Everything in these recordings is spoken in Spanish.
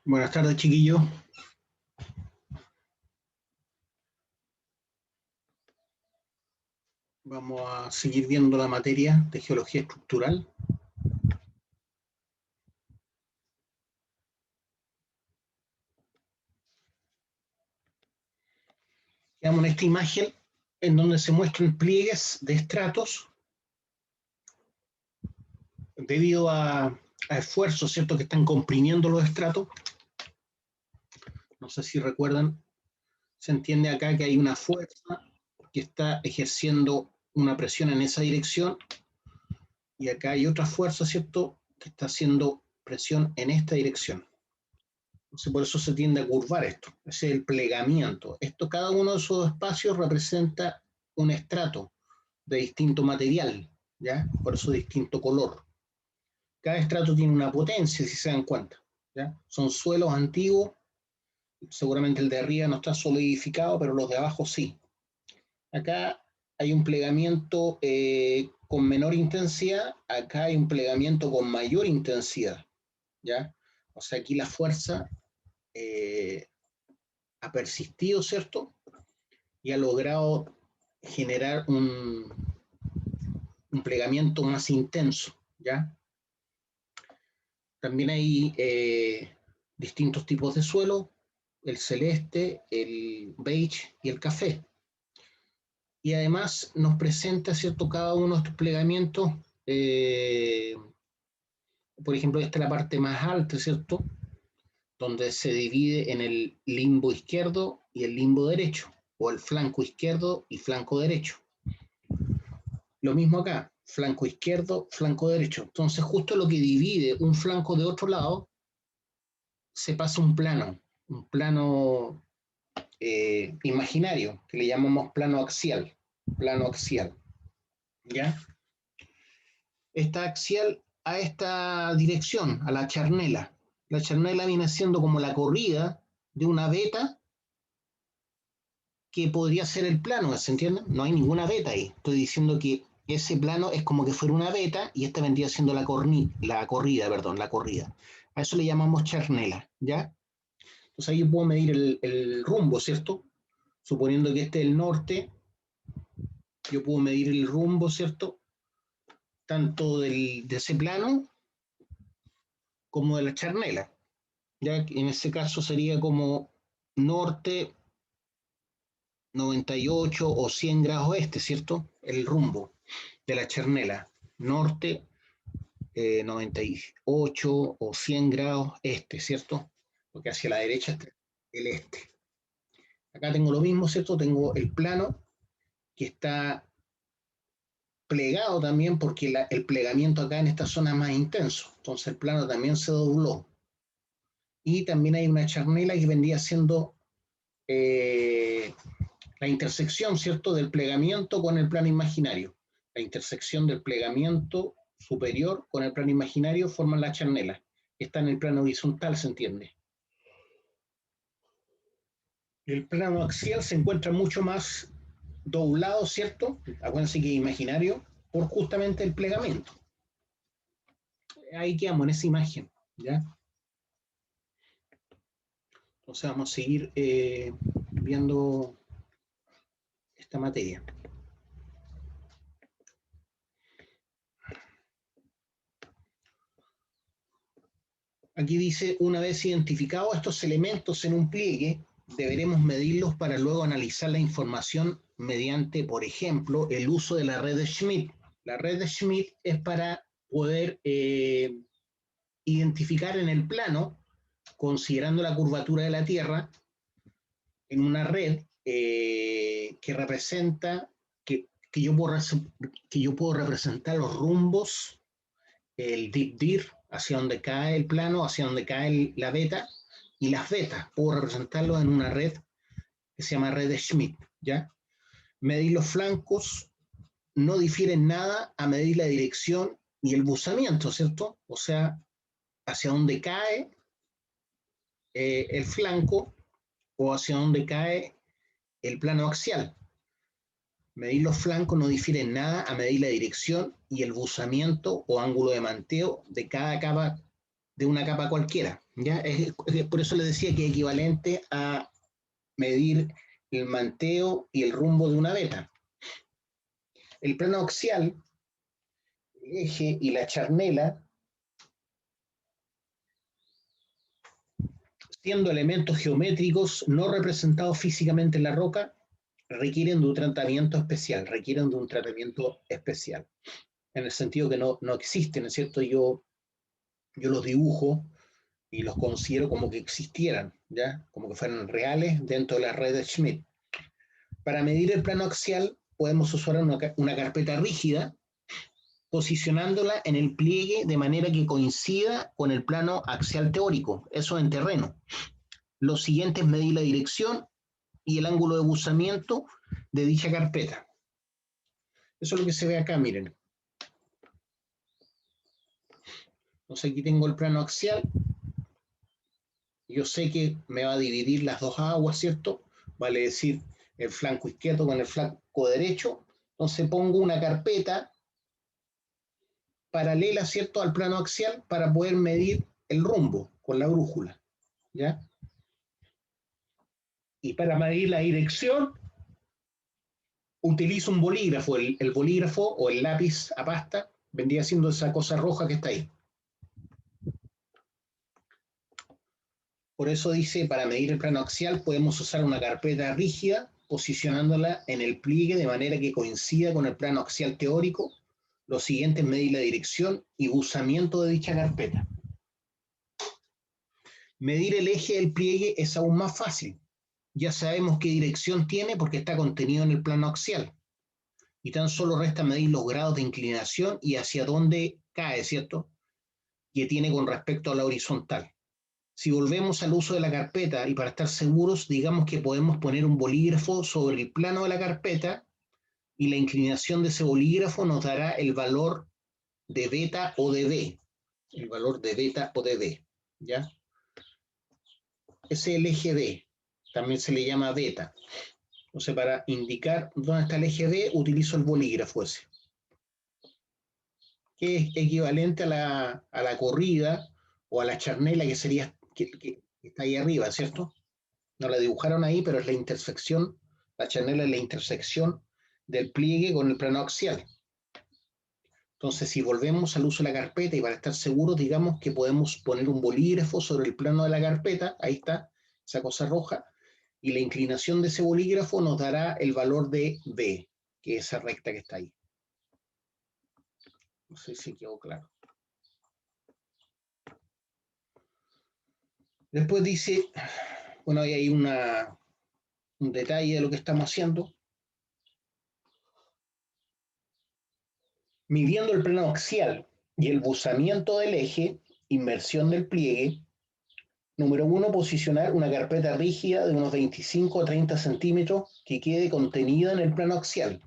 Buenas tardes, chiquillos. Vamos a seguir viendo la materia de geología estructural. Veamos en esta imagen en donde se muestran pliegues de estratos debido a esfuerzos, ¿cierto?, que están comprimiendo los estratos. No sé si recuerdan, se entiende acá que hay una fuerza que está ejerciendo una presión en esa dirección y acá hay otra fuerza, ¿cierto?, que está haciendo presión en esta dirección. Entonces, por eso se tiende a curvar esto. Ese es el plegamiento. Cada uno de esos espacios representa un estrato de distinto material, ¿ya? Por eso distinto color. Cada estrato tiene una potencia, si se dan cuenta, ¿ya? Son suelos antiguos, seguramente el de arriba no está solidificado, pero los de abajo sí. Acá hay un plegamiento con menor intensidad, acá hay un plegamiento con mayor intensidad, ¿ya? O sea, aquí la fuerza ha persistido, ¿cierto? Y ha logrado generar un plegamiento más intenso, ¿ya? También hay distintos tipos de suelo, el celeste, el beige y el café. Y además nos presenta, ¿cierto?, cada uno de estos plegamientos, por ejemplo, esta es la parte más alta, ¿cierto?, donde se divide en el limbo izquierdo y el limbo derecho, o el flanco izquierdo y flanco derecho. Lo mismo acá, flanco izquierdo, flanco derecho. Entonces, justo lo que divide un flanco de otro lado, se pasa un plano imaginario, que le llamamos plano axial, ¿ya? Está axial a esta dirección, a la charnela. La charnela viene siendo como la corrida de una veta que podría ser el plano, ¿se entiende? No hay ninguna veta ahí. Estoy diciendo que ese plano es como que fuera una veta y esta vendría siendo la corrida. A eso le llamamos charnela, ¿ya? Entonces ahí yo puedo medir el rumbo, ¿cierto? Suponiendo que este es el norte, yo puedo medir el rumbo, ¿cierto?, tanto de ese plano como de la charnela. Ya en ese caso sería como norte 98 o 100 grados oeste, ¿cierto? El rumbo de la charnela. Norte 98 o 100 grados este, ¿cierto? Porque hacia la derecha está el este. Acá tengo lo mismo, ¿cierto? Tengo el plano que está plegado también porque el plegamiento acá en esta zona es más intenso. Entonces el plano también se dobló. Y también hay una charnela que vendría siendo la intersección, ¿cierto?, del plegamiento con el plano imaginario. La intersección del plegamiento superior con el plano imaginario forman la charnela. Está en el plano horizontal, ¿se entiende? El plano axial se encuentra mucho más doblado, ¿cierto? Acuérdense que es imaginario por justamente el plegamiento. Ahí quedamos en esa imagen, ¿ya? Entonces vamos a seguir viendo esta materia. Aquí dice, una vez identificados estos elementos en un pliegue, deberemos medirlos para luego analizar la información mediante, por ejemplo, el uso de la red de Schmidt. La red de Schmidt es para poder identificar en el plano, considerando la curvatura de la Tierra, en una red que representa, que yo puedo representar los rumbos, el deep dir, hacia donde cae el plano, hacia donde cae la beta, y las betas, puedo representarlo en una red que se llama red de Schmidt, ¿ya? Medir los flancos no difieren nada a medir la dirección y el buzamiento, ¿cierto? O sea, hacia donde cae el flanco o hacia donde cae el plano axial. Medir los flancos no difiere en nada a medir la dirección y el buzamiento o ángulo de manteo de cada capa, de una capa cualquiera. ¿Ya? Por eso le decía que es equivalente a medir el manteo y el rumbo de una veta. El plano axial, el eje y la charnela, siendo elementos geométricos no representados físicamente en la roca, requieren de un tratamiento especial, en el sentido que no existen, ¿no es cierto? Yo los dibujo y los considero como que existieran, ¿ya? Como que fueran reales dentro de la red de Schmidt. Para medir el plano axial podemos usar una carpeta rígida, posicionándola en el pliegue de manera que coincida con el plano axial teórico, eso en terreno. Lo siguiente es medir la dirección y el ángulo de buzamiento de dicha carpeta. Eso es lo que se ve acá, miren. Entonces aquí tengo el plano axial. Yo sé que me va a dividir las dos aguas, ¿cierto? Vale decir, el flanco izquierdo con el flanco derecho. Entonces pongo una carpeta paralela, ¿cierto?, al plano axial para poder medir el rumbo con la brújula, ¿ya? Y para medir la dirección, utilizo un bolígrafo. El bolígrafo o el lápiz a pasta vendría siendo esa cosa roja que está ahí. Por eso dice, para medir el plano axial podemos usar una carpeta rígida, posicionándola en el pliegue de manera que coincida con el plano axial teórico. Lo siguiente es medir la dirección y buzamiento de dicha carpeta. Medir el eje del pliegue es aún más fácil. Ya sabemos qué dirección tiene porque está contenido en el plano axial. Y tan solo resta medir los grados de inclinación y hacia dónde cae, ¿cierto?, que tiene con respecto a la horizontal. Si volvemos al uso de la carpeta y para estar seguros, digamos que podemos poner un bolígrafo sobre el plano de la carpeta y la inclinación de ese bolígrafo nos dará el valor de beta o de B. El valor de beta o de B, ¿ya? Ese es el eje B, también se le llama beta. Entonces, para indicar dónde está el eje B, utilizo el bolígrafo ese, que es equivalente a la corrida o a la charnela que sería que está ahí arriba, ¿cierto? No la dibujaron ahí, pero es la intersección, la charnela es la intersección del pliegue con el plano axial. Entonces, si volvemos al uso de la carpeta y para estar seguros, digamos que podemos poner un bolígrafo sobre el plano de la carpeta, ahí está, esa cosa roja, y la inclinación de ese bolígrafo nos dará el valor de B, que es esa recta que está ahí. No sé si quedó claro. Después dice, bueno, ahí hay un detalle de lo que estamos haciendo. Midiendo el plano axial y el buzamiento del eje, inversión del pliegue. Número 1, posicionar una carpeta rígida de unos 25 a 30 centímetros que quede contenida en el plano axial.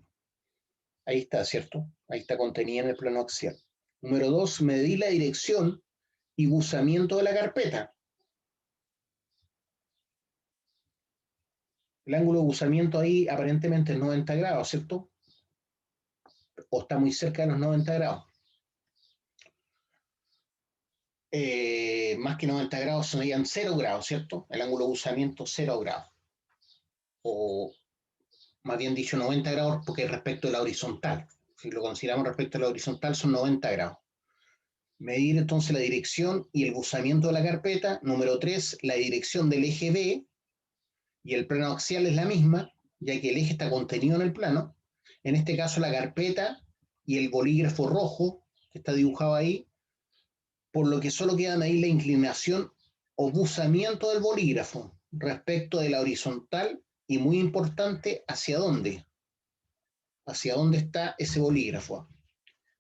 Ahí está, ¿cierto? Ahí está contenida en el plano axial. Número 2, medir la dirección y buzamiento de la carpeta. El ángulo de buzamiento ahí aparentemente es 90 grados, ¿cierto? O está muy cerca de los 90 grados. Más que 90 grados serían 0 grados, ¿cierto? El ángulo de buzamiento 0 grados. O más bien dicho 90 grados porque respecto a la horizontal. Si lo consideramos respecto a la horizontal son 90 grados. Medir entonces la dirección y el buzamiento de la carpeta. Número 3, la dirección del eje B y el plano axial es la misma, ya que el eje está contenido en el plano. En este caso la carpeta y el bolígrafo rojo que está dibujado ahí, por lo que solo queda medir la inclinación o buzamiento del bolígrafo respecto de la horizontal y muy importante, ¿hacia dónde? ¿Hacia dónde está ese bolígrafo?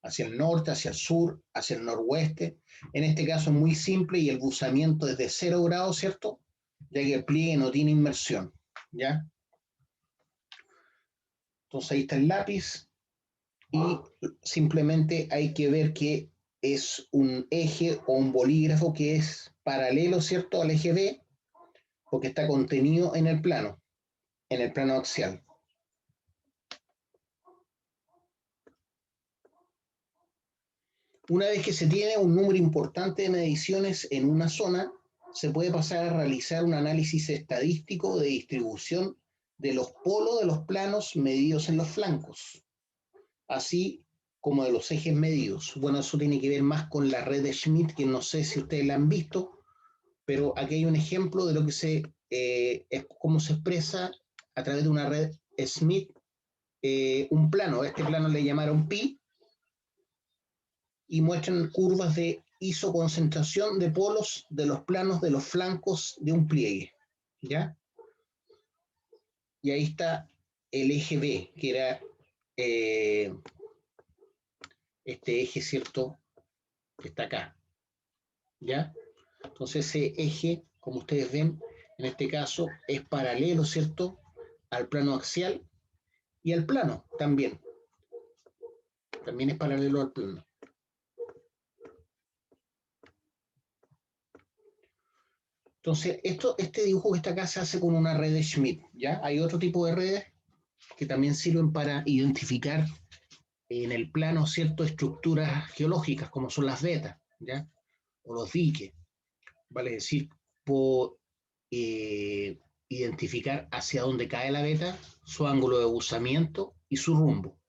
Hacia el norte, hacia el sur, hacia el noroeste. En este caso es muy simple y el buzamiento es de 0 grados, ¿cierto? Ya que el pliegue no tiene inmersión, ¿ya? Entonces ahí está el lápiz y simplemente hay que ver que es un eje o un bolígrafo que es paralelo, ¿cierto?, al eje B, porque está contenido en el plano axial. Una vez que se tiene un número importante de mediciones en una zona, se puede pasar a realizar un análisis estadístico de distribución de los polos de los planos medidos en los flancos, así como de los ejes medidos. Bueno, eso tiene que ver más con la red de Schmidt, que no sé si ustedes la han visto, pero aquí hay un ejemplo de lo que es cómo se expresa a través de una red Schmidt un plano. Este plano le llamaron pi y muestran curvas de isoconcentración de polos de los planos de los flancos de un pliegue, ¿ya? Y ahí está el eje B, que era este eje, ¿cierto? Que está acá, ¿ya? Entonces ese eje, como ustedes ven, en este caso es paralelo, ¿cierto?, al plano axial y al plano también. También es paralelo al plano. Entonces, este dibujo que está acá se hace con una red de Schmidt, ¿ya? Hay otro tipo de redes que también sirven para identificar en el plano, ¿cierto?, estructuras geológicas, como son las vetas, ¿ya? O los diques, vale decir, por identificar hacia dónde cae la veta, su ángulo de buzamiento y su rumbo.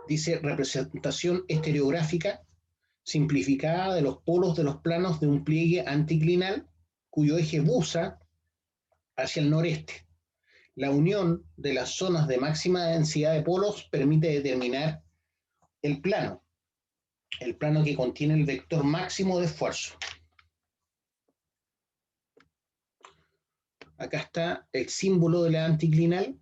Dice representación estereográfica simplificada de los polos de los planos de un pliegue anticlinal cuyo eje buza hacia el noreste. La unión de las zonas de máxima densidad de polos permite determinar el plano que contiene el vector máximo de esfuerzo. Acá está el símbolo de la anticlinal,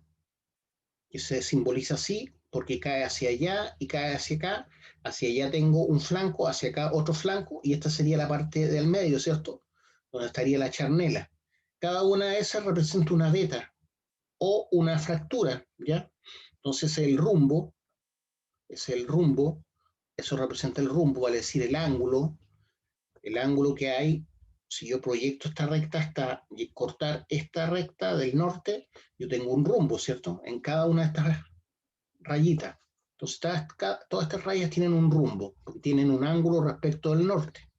que se simboliza así, porque cae hacia allá y cae hacia acá. Hacia allá tengo un flanco, hacia acá otro flanco, y esta sería la parte del medio, ¿cierto?, donde estaría la charnela. Cada una de esas representa una veta o una fractura, ¿ya? Entonces el rumbo, eso representa el rumbo, vale decir el ángulo que hay. Si yo proyecto esta recta hasta cortar esta recta del norte, yo tengo un rumbo, ¿cierto?, en cada una de estas rayitas. Entonces, todas estas rayas tienen un rumbo, porque tienen un ángulo respecto del norte.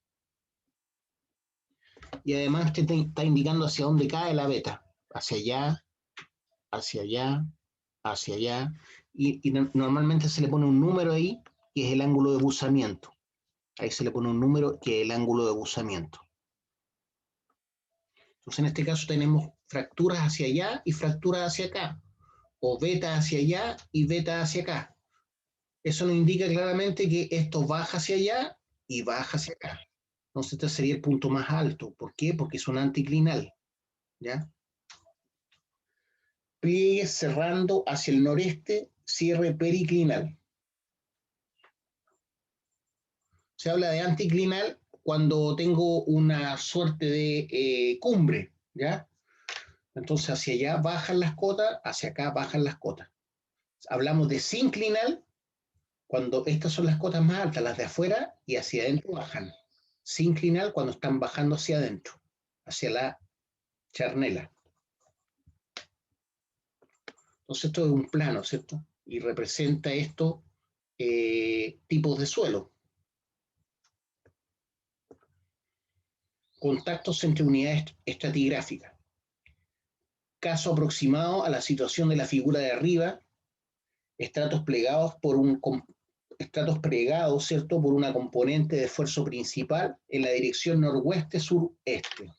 Y además te está indicando hacia dónde cae la veta, hacia allá, hacia allá, hacia allá. Y normalmente se le pone un número ahí, que es el ángulo de buzamiento. Ahí se le pone un número, que es el ángulo de buzamiento. Entonces, en este caso tenemos fracturas hacia allá y fracturas hacia acá, o beta hacia allá y beta hacia acá. Eso nos indica claramente que esto baja hacia allá y baja hacia acá. Entonces, este sería el punto más alto. ¿Por qué? Porque es un anticlinal, ¿ya? Pliegue cerrando hacia el noreste, cierre periclinal. Se habla de anticlinal cuando tengo una suerte de cumbre, ¿ya? Entonces hacia allá bajan las cotas, hacia acá bajan las cotas. Hablamos de sinclinal cuando estas son las cotas más altas, las de afuera, y hacia adentro bajan. Sinclinal cuando están bajando hacia adentro, hacia la charnela. Entonces esto es un plano, ¿cierto? Y representa esto tipos de suelo. Contactos entre unidades estratigráficas. Caso aproximado a la situación de la figura de arriba, estratos plegados, ¿cierto?, por una componente de esfuerzo principal en la dirección noroeste-sureste.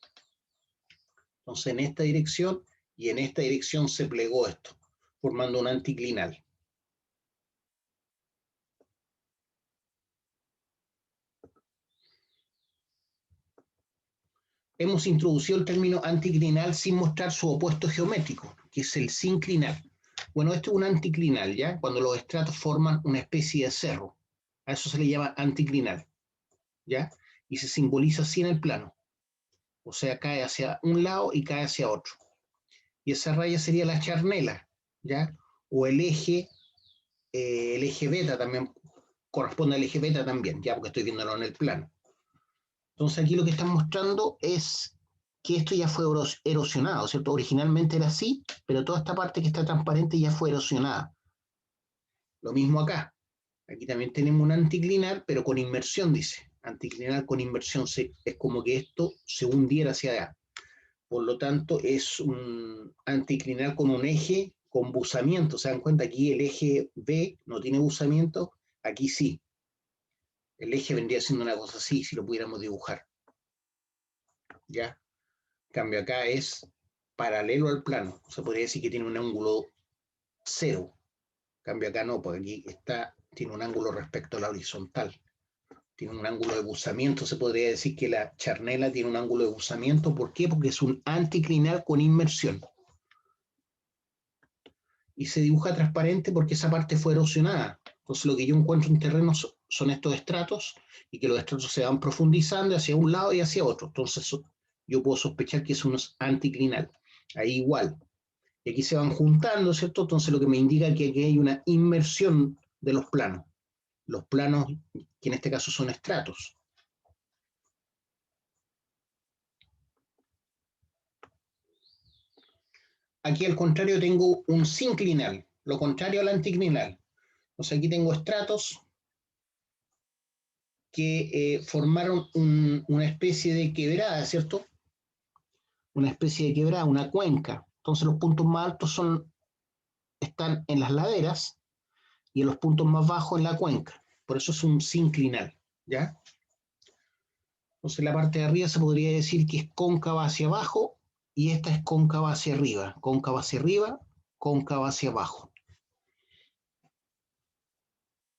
Entonces, en esta dirección y en esta dirección se plegó esto, formando un anticlinal. Hemos introducido el término anticlinal sin mostrar su opuesto geométrico, que es el sinclinal. Bueno, esto es un anticlinal, ¿ya? Cuando los estratos forman una especie de cerro. A eso se le llama anticlinal, ¿ya? Y se simboliza así en el plano. O sea, cae hacia un lado y cae hacia otro. Y esa raya sería la charnela, ¿ya? O el eje beta también, corresponde al eje beta también, ya, porque estoy viéndolo en el plano. Entonces aquí lo que están mostrando es que esto ya fue erosionado, ¿cierto? Originalmente era así, pero toda esta parte que está transparente ya fue erosionada. Lo mismo acá. Aquí también tenemos un anticlinal, pero con inmersión, dice. Anticlinal con inversión, es como que esto se hundiera hacia allá. Por lo tanto, es un anticlinal con un eje con buzamiento. ¿Se dan cuenta? Aquí el eje B no tiene buzamiento, aquí sí. El eje vendría siendo una cosa así, si lo pudiéramos dibujar. ¿Ya? En cambio, acá es paralelo al plano. Se podría decir que tiene un ángulo cero. En cambio, acá no, porque aquí tiene un ángulo respecto a la horizontal. Tiene un ángulo de buzamiento. Se podría decir que la charnela tiene un ángulo de buzamiento. ¿Por qué? Porque es un anticlinal con inmersión. Y se dibuja transparente porque esa parte fue erosionada. Entonces lo que yo encuentro en terreno son estos estratos, y que los estratos se van profundizando hacia un lado y hacia otro. Entonces yo puedo sospechar que es un anticlinal. Ahí igual. Y aquí se van juntando, ¿cierto? Entonces lo que me indica que aquí hay una inmersión de los planos. Los planos, que en este caso son estratos. Aquí al contrario tengo un sinclinal, lo contrario al anticlinal. Entonces aquí tengo estratos que formaron una especie de quebrada, ¿cierto? Una especie de quebrada, una cuenca. Entonces los puntos más altos están en las laderas y en los puntos más bajos en la cuenca. Por eso es un sinclinal, ¿ya? Entonces la parte de arriba se podría decir que es cóncava hacia abajo y esta es cóncava hacia arriba, cóncava hacia arriba, cóncava hacia abajo.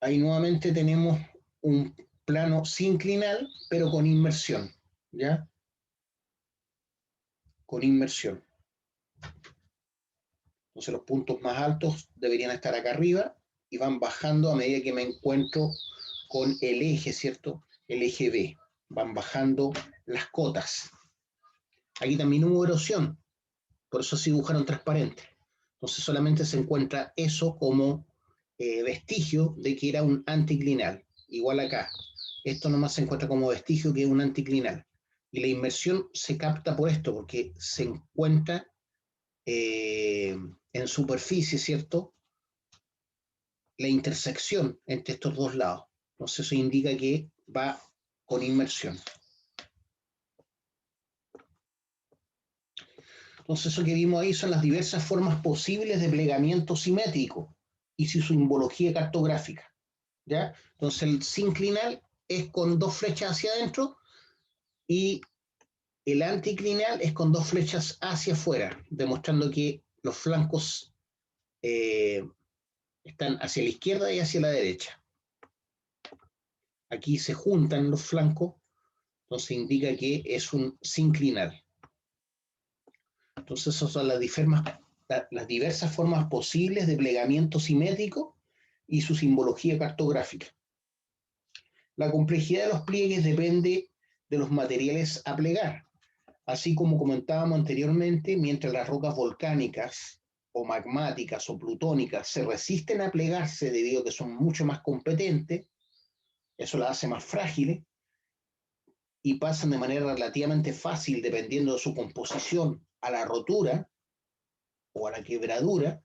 Ahí nuevamente tenemos un plano sinclinal, pero con inmersión, ¿ya? Con inmersión. Entonces los puntos más altos deberían estar acá arriba y van bajando a medida que me encuentro con el eje, ¿cierto? El eje B. Van bajando las cotas. Aquí también hubo erosión, por eso se dibujaron transparentes. Entonces solamente se encuentra eso como vestigio de que era un anticlinal. Igual acá. Esto nomás se encuentra como vestigio que es un anticlinal. Y la inversión se capta por esto, porque se encuentra en superficie, ¿cierto? La intersección entre estos dos lados. Entonces eso indica que va con inmersión. Entonces eso que vimos ahí son las diversas formas posibles de plegamiento simétrico y su simbología cartográfica, ¿ya? Entonces el sinclinal es con dos flechas hacia adentro y el anticlinal es con dos flechas hacia afuera, demostrando que los flancos están hacia la izquierda y hacia la derecha. Aquí se juntan los flancos, entonces indica que es un sinclinal. Entonces esas son las diversas formas posibles de plegamiento simétrico y su simbología cartográfica. La complejidad de los pliegues depende de los materiales a plegar. Así como comentábamos anteriormente, mientras las rocas volcánicas o magmáticas o plutónicas se resisten a plegarse debido a que son mucho más competentes, eso las hace más frágiles y pasan de manera relativamente fácil, dependiendo de su composición, a la rotura o a la quebradura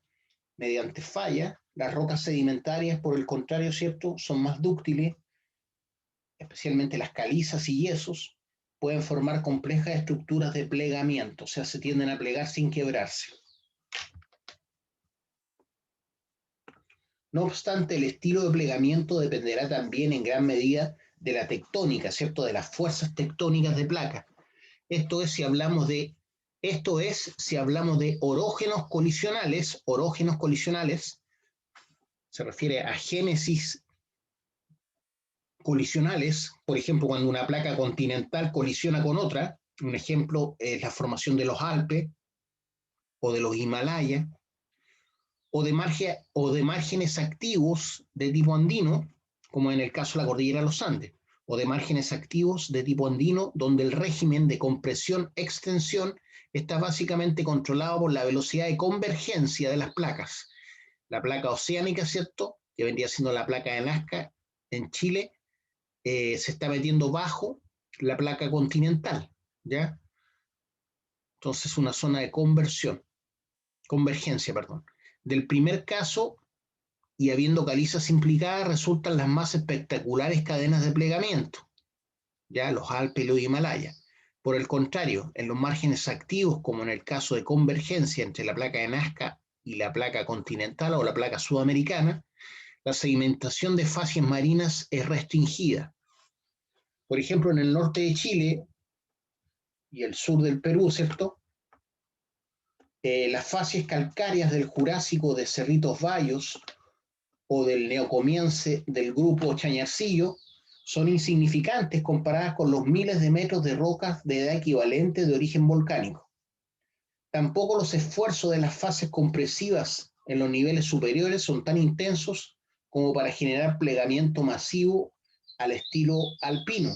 mediante falla. Las rocas sedimentarias, por el contrario, ¿cierto?, son más dúctiles, especialmente las calizas y yesos, pueden formar complejas estructuras de plegamiento, o sea, se tienden a plegar sin quebrarse. No obstante, el estilo de plegamiento dependerá también en gran medida de la tectónica, ¿cierto?, de las fuerzas tectónicas de placas. Esto es si hablamos de orógenos colisionales. Orógenos colisionales se refiere a génesis colisionales, por ejemplo, cuando una placa continental colisiona con otra. Un ejemplo es la formación de los Alpes o de los Himalayas, o de márgenes activos de tipo andino, como en el caso de la cordillera de los Andes, o de márgenes activos de tipo andino, donde el régimen de compresión-extensión está básicamente controlado por la velocidad de convergencia de las placas. La placa oceánica, ¿cierto?, que vendría siendo la placa de Nazca en Chile, se está metiendo bajo la placa continental, ¿ya? Entonces una zona de convergencia, perdón. Del primer caso, y habiendo calizas implicadas, resultan las más espectaculares cadenas de plegamiento. ya los Alpes y los Himalayas. Por el contrario, en los márgenes activos, como en el caso de convergencia entre la placa de Nazca y la placa continental o la placa sudamericana, la sedimentación de facies marinas es restringida. Por ejemplo, en el norte de Chile y el sur del Perú, ¿cierto? Las facies calcáreas del Jurásico de Cerritos Bayos o del Neocomiense del grupo Chañarcillo son insignificantes comparadas con los miles de metros de rocas de edad equivalente de origen volcánico. Tampoco los esfuerzos de las fases compresivas en los niveles superiores son tan intensos como para generar plegamiento masivo al estilo alpino.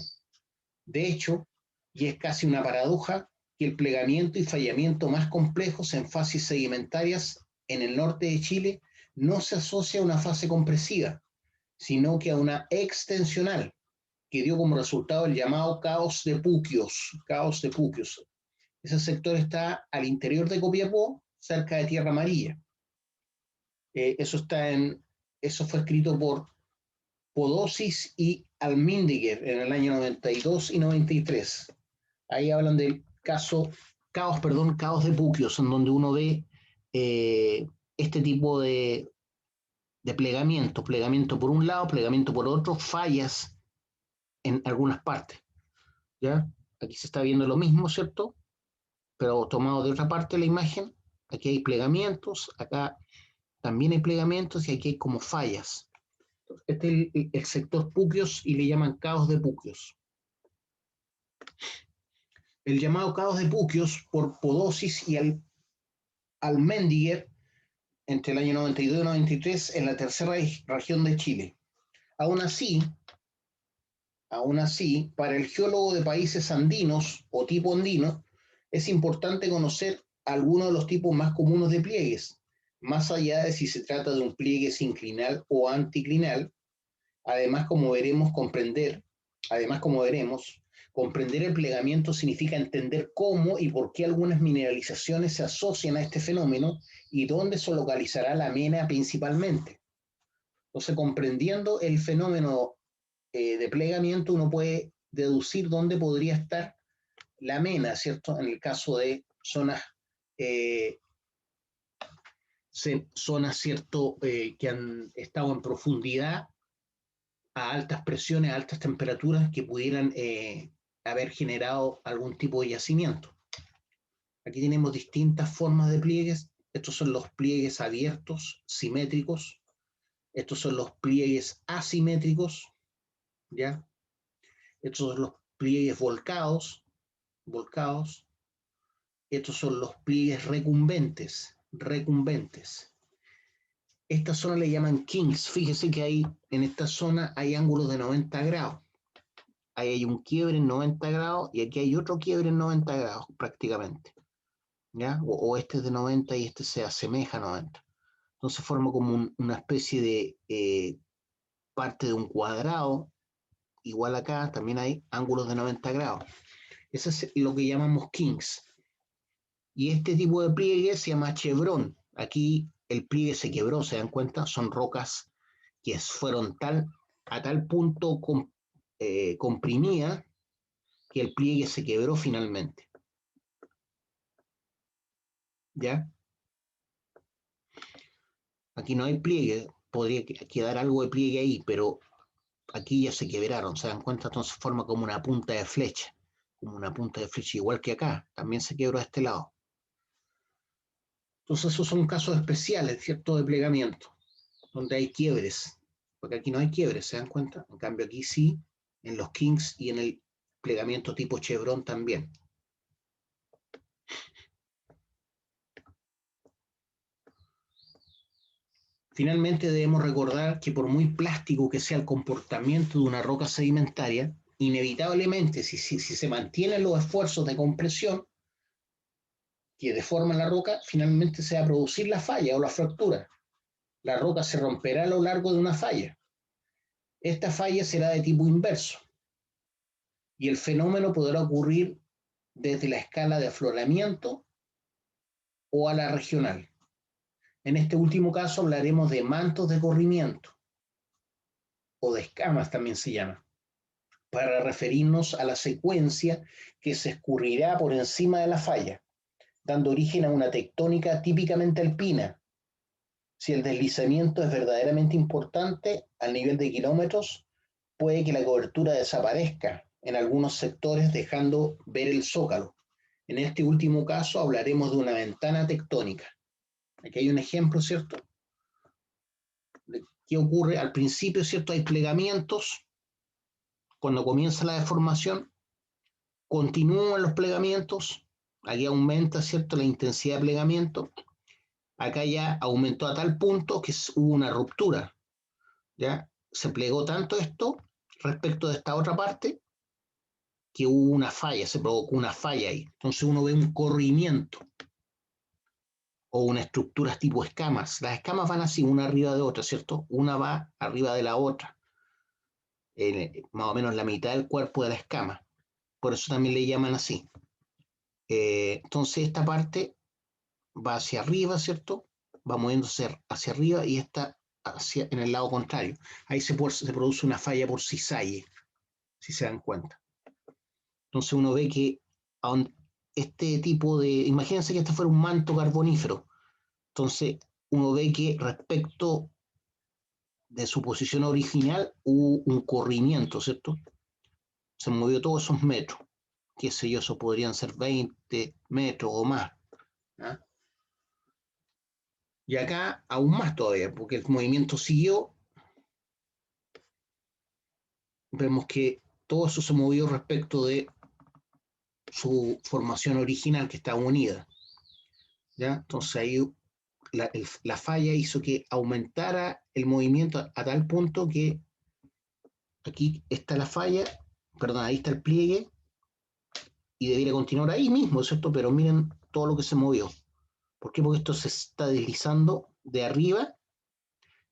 De hecho, y es casi una paradoja, que el plegamiento y fallamiento más complejos en fases sedimentarias en el norte de Chile no se asocia a una fase compresiva, sino que a una extensional, que dio como resultado el llamado caos de Puquios. Caos de Puquios. Ese sector está al interior de Copiapó, cerca de Tierra Amarilla. Eso fue escrito por Podosis y Almindiger en el año 92 y 93. Ahí hablan del caos de Puquios, en donde uno ve este tipo de plegamiento por un lado, plegamiento por otro, fallas en algunas partes. ¿Ya? Aquí se está viendo lo mismo, ¿cierto? Pero tomado de otra parte la imagen. Aquí hay plegamientos, acá también hay plegamientos y aquí hay como fallas. Este es el sector Puquios y le llaman caos de Puquios. El llamado caos de Puquios por Podosis y Almendiger entre el año 92 y 93 en la tercera región de Chile. Aún así, para el geólogo de países andinos o tipo andino, es importante conocer algunos de los tipos más comunes de pliegues, más allá de si se trata de un pliegue sinclinal o anticlinal. Además, como veremos, comprender el plegamiento significa entender cómo y por qué algunas mineralizaciones se asocian a este fenómeno y dónde se localizará la mena principalmente. Entonces, comprendiendo el fenómeno de plegamiento, uno puede deducir dónde podría estar la mena, ¿cierto? En el caso de zonas, ¿cierto? Que han estado en profundidad a altas presiones, a altas temperaturas que pudieran haber generado algún tipo de yacimiento. Aquí tenemos distintas formas de pliegues. Estos son los pliegues abiertos, simétricos. Estos son los pliegues asimétricos, ¿ya? Estos son los pliegues volcados. Estos son los pliegues recumbentes. Esta zona le llaman kinks. Fíjese que ahí, en esta zona hay ángulos de 90 grados. Ahí hay un quiebre en 90 grados y aquí hay otro quiebre en 90 grados prácticamente. ¿Ya? O este es de 90 y este se asemeja a 90. Entonces forma como una especie de parte de un cuadrado. Igual acá también hay ángulos de 90 grados. Eso es lo que llamamos kinks. Y este tipo de pliegue se llama chevrón. Aquí el pliegue se quebró, ¿se dan cuenta? Son rocas que fueron a tal punto comprimidas que el pliegue se quebró finalmente. ¿Ya? Aquí no hay pliegue, podría quedar algo de pliegue ahí, pero aquí ya se quebraron, ¿se dan cuenta? Entonces forma como una punta de flecha, igual que acá, también se quebró a este lado. Entonces esos son casos especiales, ¿cierto?, de plegamiento, donde hay quiebres, porque aquí no hay quiebres, ¿se dan cuenta? En cambio aquí sí, en los kinks y en el plegamiento tipo chevrón también. Finalmente debemos recordar que por muy plástico que sea el comportamiento de una roca sedimentaria, inevitablemente si se mantienen los esfuerzos de compresión que deforman la roca, finalmente se va a producir la falla o la fractura. La roca se romperá a lo largo de una falla. Esta falla será de tipo inverso y el fenómeno podrá ocurrir desde la escala de afloramiento o a la regional. En este último caso hablaremos de mantos de corrimiento o de escamas también se llama. para referirnos a la secuencia que se escurrirá por encima de la falla, dando origen a una tectónica típicamente alpina. Si el deslizamiento es verdaderamente importante al nivel de kilómetros, puede que la cobertura desaparezca en algunos sectores dejando ver el zócalo. En este último caso hablaremos de una ventana tectónica. Aquí hay un ejemplo, ¿cierto? De qué ocurre al principio, ¿cierto? Hay plegamientos. Cuando comienza la deformación, continúan los plegamientos. Aquí aumenta, ¿cierto?, la intensidad de plegamiento. Acá ya aumentó a tal punto que hubo una ruptura. ¿Ya? Se plegó tanto esto respecto de esta otra parte que hubo una falla, se provocó una falla ahí. Entonces uno ve un corrimiento o una estructura tipo escamas. Las escamas van así, una arriba de otra, ¿cierto? Una va arriba de la otra, más o menos la mitad del cuerpo de la escama. Por eso también le llaman así. Entonces esta parte va hacia arriba, ¿cierto? Va moviéndose hacia arriba y esta hacia, en el lado contrario. Ahí se produce una falla por cisalle, si se dan cuenta. Entonces uno ve que este tipo de, imagínense que este fuera un manto carbonífero, entonces uno ve que respecto de su posición original hubo un corrimiento, ¿cierto? Se movió todos esos metros, qué sé yo, eso podrían ser 20 metros o más. ¿Ah? Y acá aún más todavía, porque el movimiento siguió, vemos que todo eso se movió respecto de su formación original que estaba unida. ¿Ya? Entonces ahí la falla hizo que aumentara el movimiento a tal punto que aquí está la falla, perdón, ahí está el pliegue y debería continuar ahí mismo, ¿cierto? Pero miren todo lo que se movió. ¿Por qué? Porque esto se está deslizando de arriba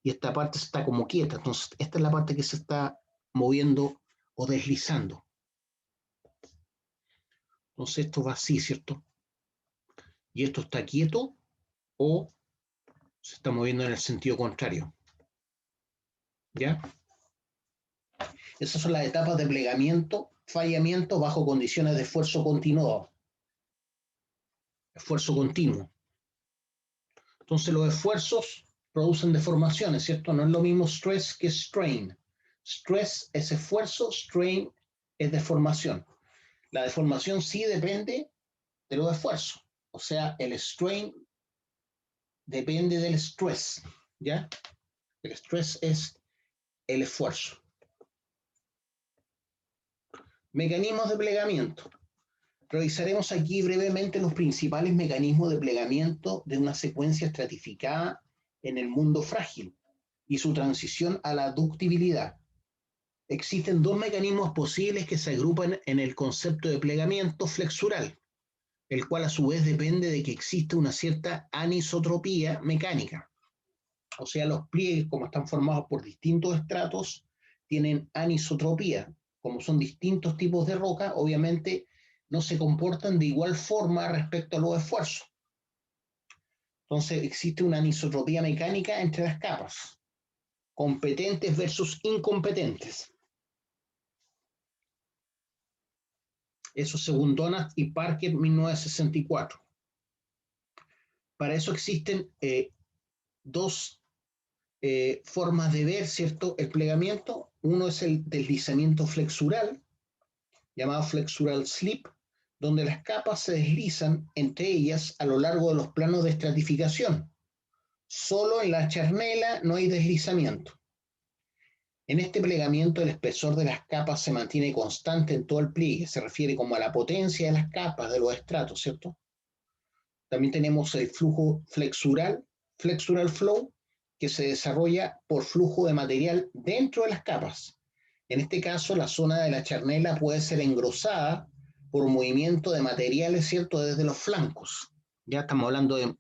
y esta parte está como quieta. Entonces, esta es la parte que se está moviendo o deslizando. Entonces, esto va así, ¿cierto? Y esto está quieto o se está moviendo en el sentido contrario. ¿Ya? Esas son las etapas de plegamiento, fallamiento bajo condiciones de esfuerzo continuo. Esfuerzo continuo. Entonces los esfuerzos producen deformaciones, ¿cierto? No es lo mismo stress que strain. Stress es esfuerzo, strain es deformación. La deformación sí depende de los esfuerzos. O sea, el strain depende del stress, ¿ya? El stress es el esfuerzo. Mecanismos de plegamiento. Revisaremos aquí brevemente los principales mecanismos de plegamiento de una secuencia estratificada en el mundo frágil y su transición a la ductibilidad. Existen dos mecanismos posibles que se agrupan en el concepto de plegamiento flexural, el cual a su vez depende de que exista una cierta anisotropía mecánica. O sea, los pliegues, como están formados por distintos estratos, tienen anisotropía. Como son distintos tipos de roca, obviamente no se comportan de igual forma respecto a los esfuerzos. Entonces existe una anisotropía mecánica entre las capas, competentes versus incompetentes. Eso según Donat y Parker, 1964. Para eso existen dos formas de ver, ¿cierto?, el plegamiento. Uno es el deslizamiento flexural, llamado flexural slip, donde las capas se deslizan entre ellas a lo largo de los planos de estratificación. Solo en la charnela no hay deslizamiento. En este plegamiento el espesor de las capas se mantiene constante en todo el pliegue, se refiere como a la potencia de las capas de los estratos, ¿cierto? También tenemos el flujo flexural flow, que se desarrolla por flujo de material dentro de las capas. En este caso, la zona de la charnela puede ser engrosada por movimiento de materiales, ¿cierto?, desde los flancos. Ya estamos hablando de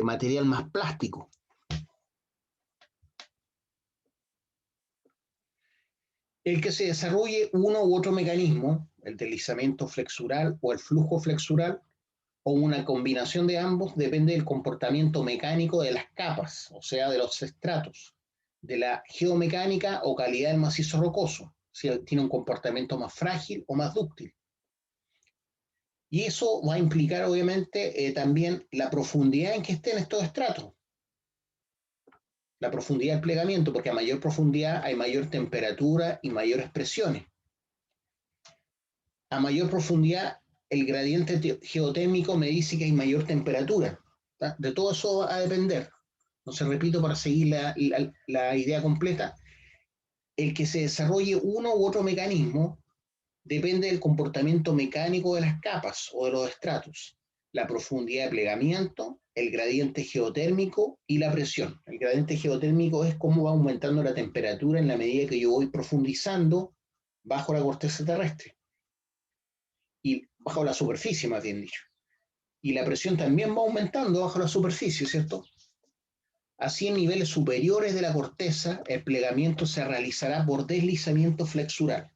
material más plástico. El que se desarrolle uno u otro mecanismo, el deslizamiento flexural o el flujo flexural, o una combinación de ambos, depende del comportamiento mecánico de las capas, o sea, de los estratos, de la geomecánica o calidad del macizo rocoso. si tiene un comportamiento más frágil o más dúctil. Y eso va a implicar, obviamente, también la profundidad en que estén estos estratos. La profundidad del plegamiento, porque a mayor profundidad hay mayor temperatura y mayores presiones. A mayor profundidad, el gradiente geotérmico me dice que hay mayor temperatura. ¿Tá? De todo eso va a depender. Entonces, repito, para seguir la idea completa, el que se desarrolle uno u otro mecanismo depende del comportamiento mecánico de las capas o de los estratos, la profundidad de plegamiento, el gradiente geotérmico y la presión. El gradiente geotérmico es cómo va aumentando la temperatura en la medida que yo voy profundizando bajo la corteza terrestre y bajo la superficie, más bien dicho. Y la presión también va aumentando bajo la superficie, ¿cierto? Así, en niveles superiores de la corteza, el plegamiento se realizará por deslizamiento flexural.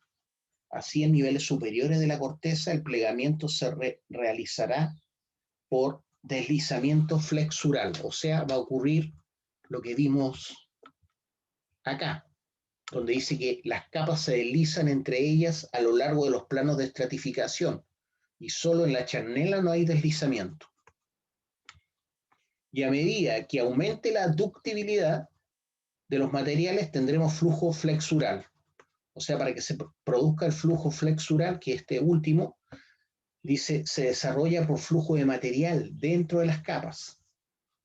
Así, en niveles superiores de la corteza, el plegamiento se realizará por deslizamiento flexural. O sea, va a ocurrir lo que vimos acá, donde dice que las capas se deslizan entre ellas a lo largo de los planos de estratificación y solo en la charnela no hay deslizamiento. Y a medida que aumente la ductibilidad de los materiales, tendremos flujo flexural. O sea, para que se produzca el flujo flexural, que este último, dice, se desarrolla por flujo de material dentro de las capas.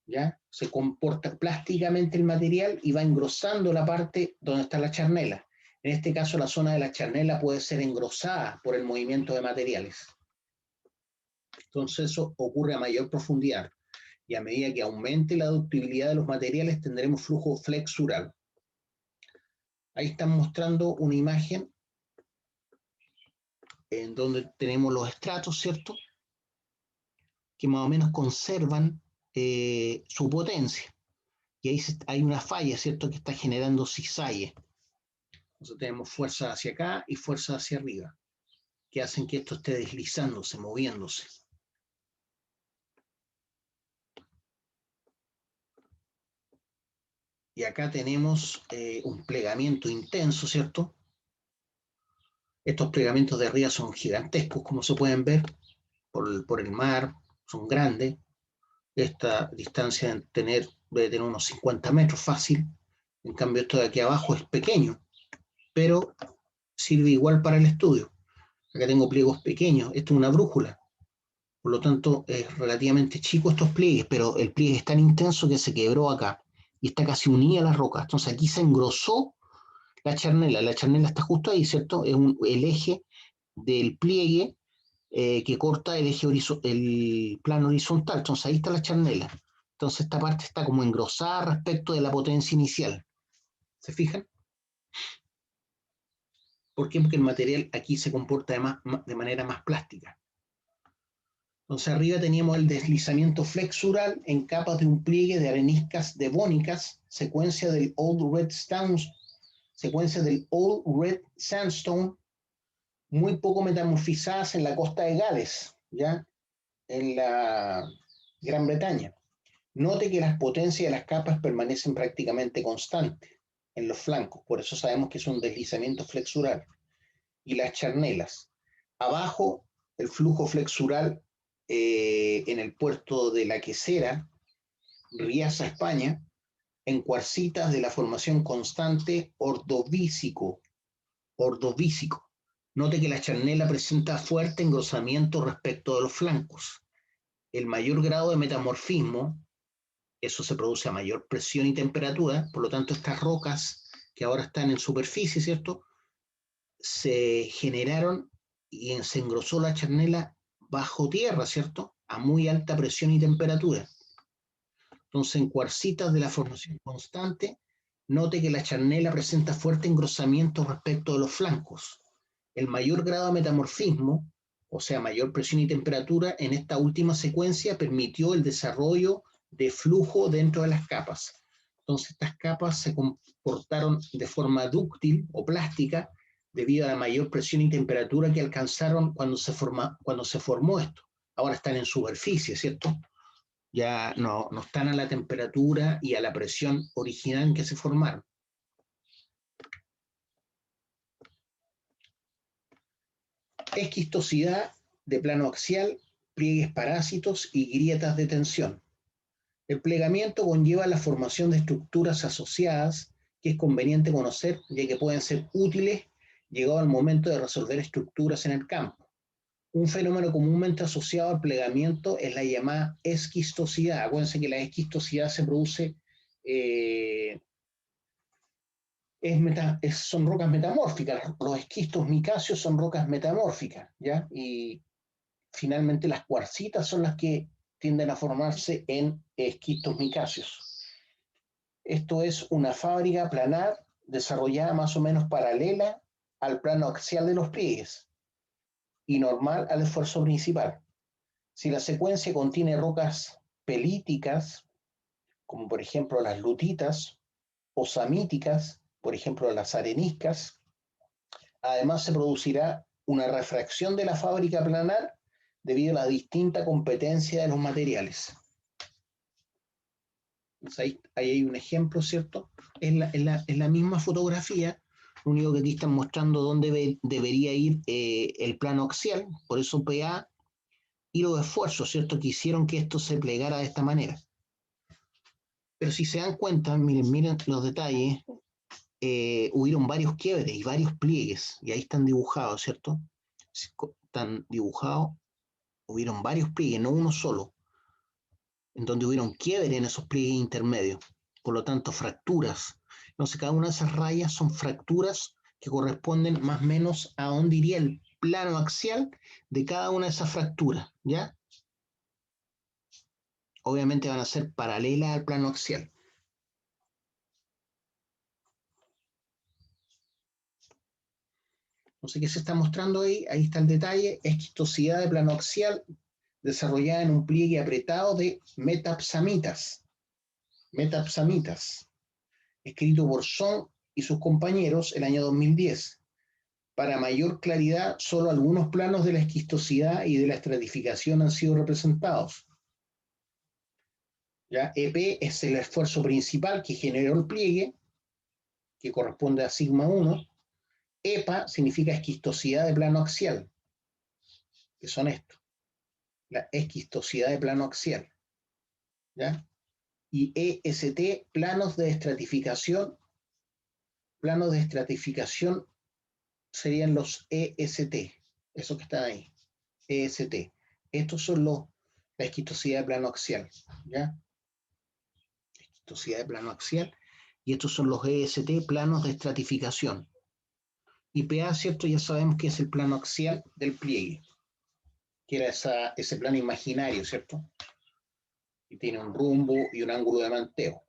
¿Ya? Se comporta plásticamente el material y va engrosando la parte donde está la charnela. En este caso, la zona de la charnela puede ser engrosada por el movimiento de materiales. Entonces, eso ocurre a mayor profundidad. Y a medida que aumente la ductibilidad de los materiales, tendremos flujo flexural. Ahí están mostrando una imagen en donde tenemos los estratos, ¿cierto? Que más o menos conservan su potencia. Y ahí hay una falla, ¿cierto? Que está generando cizalles. Entonces tenemos fuerza hacia acá y fuerza hacia arriba, que hacen que esto esté deslizándose, moviéndose. Y acá tenemos un plegamiento intenso, ¿cierto? Estos plegamientos de arriba son gigantescos, como se pueden ver, por el mar, son grandes. Esta distancia debe tener unos 50 metros fácil. En cambio, esto de aquí abajo es pequeño, pero sirve igual para el estudio. Acá tengo pliegos pequeños, esto es una brújula. Por lo tanto, es relativamente chico estos pliegues, pero el pliegue es tan intenso que se quebró acá y está casi unida a la roca. Entonces aquí se engrosó la charnela. La charnela está justo ahí, ¿cierto? Es el eje del pliegue que corta el plano horizontal. Entonces ahí está la charnela. Entonces esta parte está como engrosada respecto de la potencia inicial. ¿Se fijan? ¿Por qué? Porque el material aquí se comporta de manera más plástica. Entonces arriba teníamos el deslizamiento flexural en capas de un pliegue de areniscas devónicas, secuencia del Old Red Sandstone, muy poco metamorfizadas en la costa de Gales, ¿ya? En la Gran Bretaña. Note que las potencias de las capas permanecen prácticamente constantes en los flancos, por eso sabemos que es un deslizamiento flexural. Y las charnelas. Abajo, el flujo flexural en el puerto de La Quesera, Riaza, España, en cuarcitas de la formación constante ordovícico. Note que la charnela presenta fuerte engrosamiento respecto de los flancos. El mayor grado de metamorfismo, eso se produce a mayor presión y temperatura, por lo tanto estas rocas que ahora están en superficie, ¿cierto? Se generaron y se engrosó la charnela bajo tierra, ¿cierto? A muy alta presión y temperatura. Entonces, en cuarcitas de la formación constante, note que la charnela presenta fuerte engrosamiento respecto de los flancos. El mayor grado de metamorfismo, o sea, mayor presión y temperatura, en esta última secuencia permitió el desarrollo de flujo dentro de las capas. Entonces, estas capas se comportaron de forma dúctil o plástica debido a la mayor presión y temperatura que alcanzaron cuando se formó esto. Ahora están en superficie, ¿cierto? Ya no están a la temperatura y a la presión original en que se formaron. esquistosidad de plano axial, pliegues parásitos y grietas de tensión. El plegamiento conlleva la formación de estructuras asociadas que es conveniente conocer, ya que pueden ser útiles llegado el momento de resolver estructuras en el campo. Un fenómeno comúnmente asociado al plegamiento es la llamada esquistosidad. Acuérdense que la esquistosidad se produce, son rocas metamórficas. Los esquistos micáceos son rocas metamórficas, ¿ya? Y finalmente las cuarcitas son las que tienden a formarse en esquistos micáceos. Esto es una fábrica planar desarrollada más o menos paralela al plano axial de los pliegues y normal al esfuerzo principal. Si la secuencia contiene rocas pelíticas, como por ejemplo las lutitas, o samíticas, por ejemplo las areniscas, además se producirá una refracción de la fábrica planar debido a la distinta competencia de los materiales. Entonces ahí hay un ejemplo, ¿cierto? Es la misma fotografía, lo único que aquí están mostrando dónde debería ir el plano axial, por eso PA y los esfuerzos, ¿cierto?, que hicieron que esto se plegara de esta manera. Pero si se dan cuenta, miren los detalles, hubieron varios quiebres y varios pliegues, y ahí están dibujados, ¿cierto? Están dibujados, hubieron varios pliegues, no uno solo, en donde hubieron quiebres en esos pliegues intermedios, por lo tanto fracturas. Entonces cada una de esas rayas son fracturas que corresponden más o menos a donde iría el plano axial de cada una de esas fracturas, ¿ya? Obviamente van a ser paralelas al plano axial. No sé qué se está mostrando ahí, ahí está el detalle, esquistosidad de plano axial desarrollada en un pliegue apretado de metapsamitas, escrito por Song y sus compañeros el año 2010. Para mayor claridad, solo algunos planos de la esquistosidad y de la estratificación han sido representados. ¿Ya? EP es el esfuerzo principal que generó el pliegue, que corresponde a sigma 1. EPA significa esquistosidad de plano axial, que son estos, la esquistosidad de plano axial, ¿ya? Y EST, planos de estratificación serían los EST, esos que están ahí, EST. Estos son la esquistosidad de plano axial, ¿ya? Esquistosidad de plano axial, y estos son los EST, planos de estratificación. Y PA, ¿cierto? Ya sabemos que es el plano axial del pliegue, que era ese plano imaginario, ¿cierto? Y tiene un rumbo y un ángulo de manteo.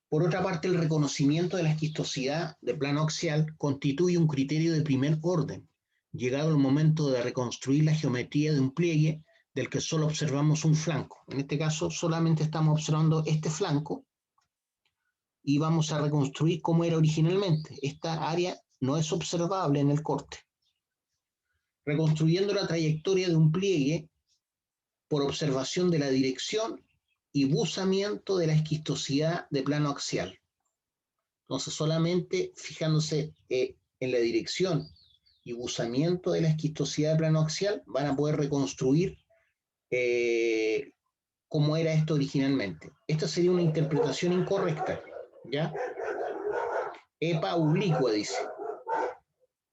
Por otra parte, el reconocimiento de la esquistosidad de plano axial constituye un criterio de primer orden, llegado el momento de reconstruir la geometría de un pliegue del que solo observamos un flanco. En este caso, solamente estamos observando este flanco y vamos a reconstruir cómo era originalmente. Esta área no es observable en el corte. Reconstruyendo la trayectoria de un pliegue por observación de la dirección y buzamiento de la esquistosidad de plano axial. Entonces, solamente fijándose en la dirección y buzamiento de la esquistosidad de plano axial, van a poder reconstruir cómo era esto originalmente. Esta sería una interpretación incorrecta, ¿ya? EPA oblicua, dice,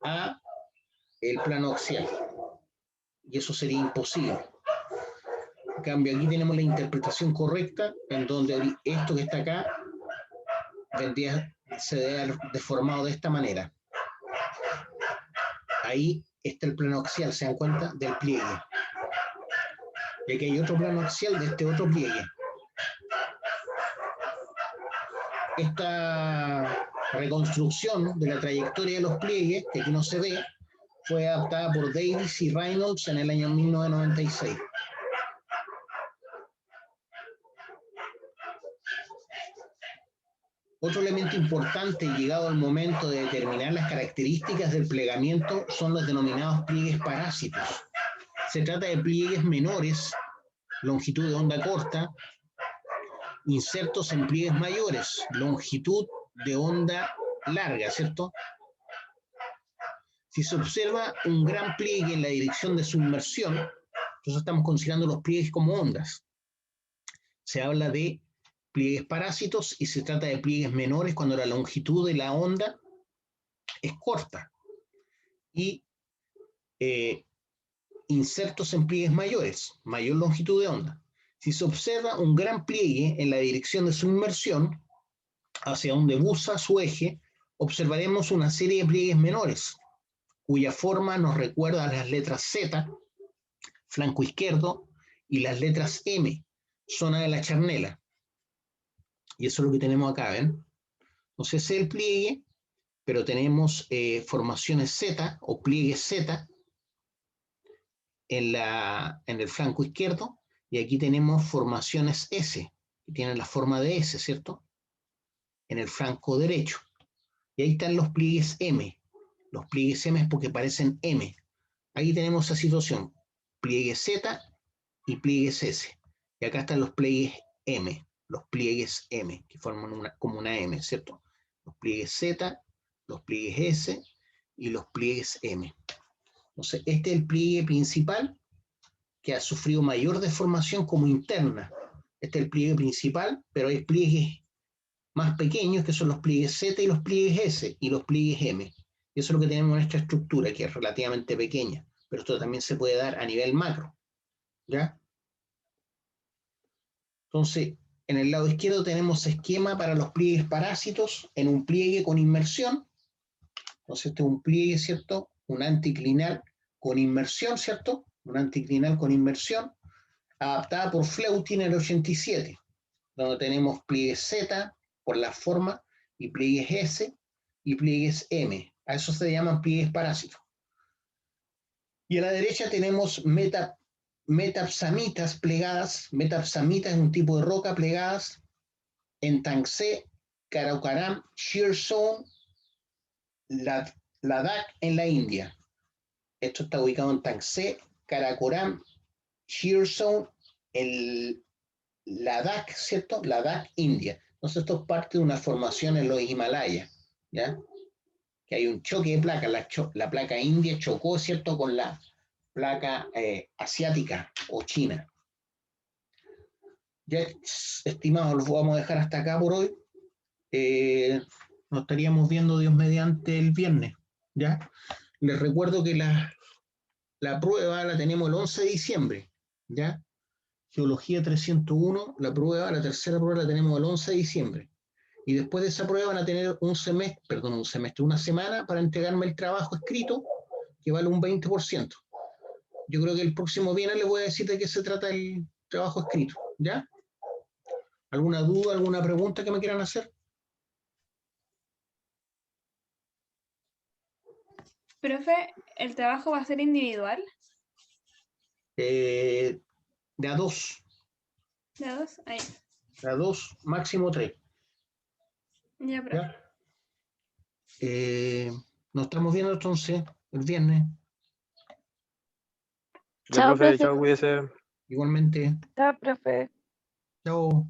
a el plano axial. Y eso sería imposible. En cambio, aquí tenemos la interpretación correcta, en donde esto que está acá se debe haber deformado de esta manera. Ahí está el plano axial, ¿se dan cuenta? Del pliegue. Y aquí hay otro plano axial de este otro pliegue. Esta reconstrucción de la trayectoria de los pliegues, que aquí no se ve, fue adaptada por Davis y Reynolds en el año 1996. Otro elemento importante llegado al momento de determinar las características del plegamiento son los denominados pliegues parásitos. Se trata de pliegues menores, longitud de onda corta, insertos en pliegues mayores, longitud de onda larga, ¿cierto? Si se observa un gran pliegue en la dirección de su inmersión, entonces estamos considerando los pliegues como ondas. Se habla de pliegues parásitos y se trata de pliegues menores cuando la longitud de la onda es corta. Y insertos en pliegues mayores, mayor longitud de onda. Si se observa un gran pliegue en la dirección de su inmersión, hacia donde busa su eje, observaremos una serie de pliegues menores, cuya forma nos recuerda a las letras Z, flanco izquierdo, y las letras M, zona de la charnela. Y eso es lo que tenemos acá, ¿ven? Entonces ese es el pliegue, pero tenemos formaciones Z o pliegues Z en el flanco izquierdo, y aquí tenemos formaciones S, que tienen la forma de S, ¿cierto? En el flanco derecho. Y ahí están los pliegues M. Los pliegues M es porque parecen M. Ahí tenemos esa situación, pliegues Z y pliegues S. Y acá están los pliegues M, que forman como una M, ¿cierto? Los pliegues Z, los pliegues S y los pliegues M. Entonces, este es el pliegue principal que ha sufrido mayor deformación como interna. Este es el pliegue principal, pero hay pliegues más pequeños que son los pliegues Z y los pliegues S y los pliegues M. Y eso es lo que tenemos en esta estructura, que es relativamente pequeña, pero esto también se puede dar a nivel macro, ¿ya? Entonces, en el lado izquierdo tenemos esquema para los pliegues parásitos en un pliegue con inmersión. Entonces, este es un pliegue, ¿cierto? Un anticlinal con inmersión, ¿cierto? Un anticlinal con inmersión, adaptada por Fleuty en el 87, donde tenemos pliegues Z por la forma y pliegues S y pliegues M. A eso se llaman pliegues parásitos. Y a la derecha tenemos metapsamitas plegadas. Metapsamita es un tipo de roca plegadas en Tangsé, Karakoram, Shear Zone, Ladakh en la India. Esto está ubicado en Tangsé, Karakoram, Shear Zone, el Ladakh, ¿cierto? Ladakh, India. Entonces esto es parte de una formación en los Himalayas, ¿ya? Que hay un choque de placas, la placa india chocó, ¿cierto?, con la placa asiática o china. Ya, estimados, los vamos a dejar hasta acá por hoy. Nos estaríamos viendo, Dios mediante, el viernes, ¿ya? Les recuerdo que la prueba la tenemos el 11 de diciembre, ¿ya? Geología 301, la prueba, la tercera prueba la tenemos el 11 de diciembre. Y después de esa prueba van a tener una semana para entregarme el trabajo escrito, que vale un 20%. Yo creo que el próximo viernes les voy a decir de qué se trata el trabajo escrito, ¿ya? ¿Alguna duda, alguna pregunta que me quieran hacer? Profe, ¿el trabajo va a ser individual? De a dos. ¿De a dos? Ahí. De a dos, máximo 3. Ya, profe. ¿Ya? Nos estamos viendo entonces el viernes. Chao, profe. Chao, cuídese. Igualmente. Chao, profe. Chao.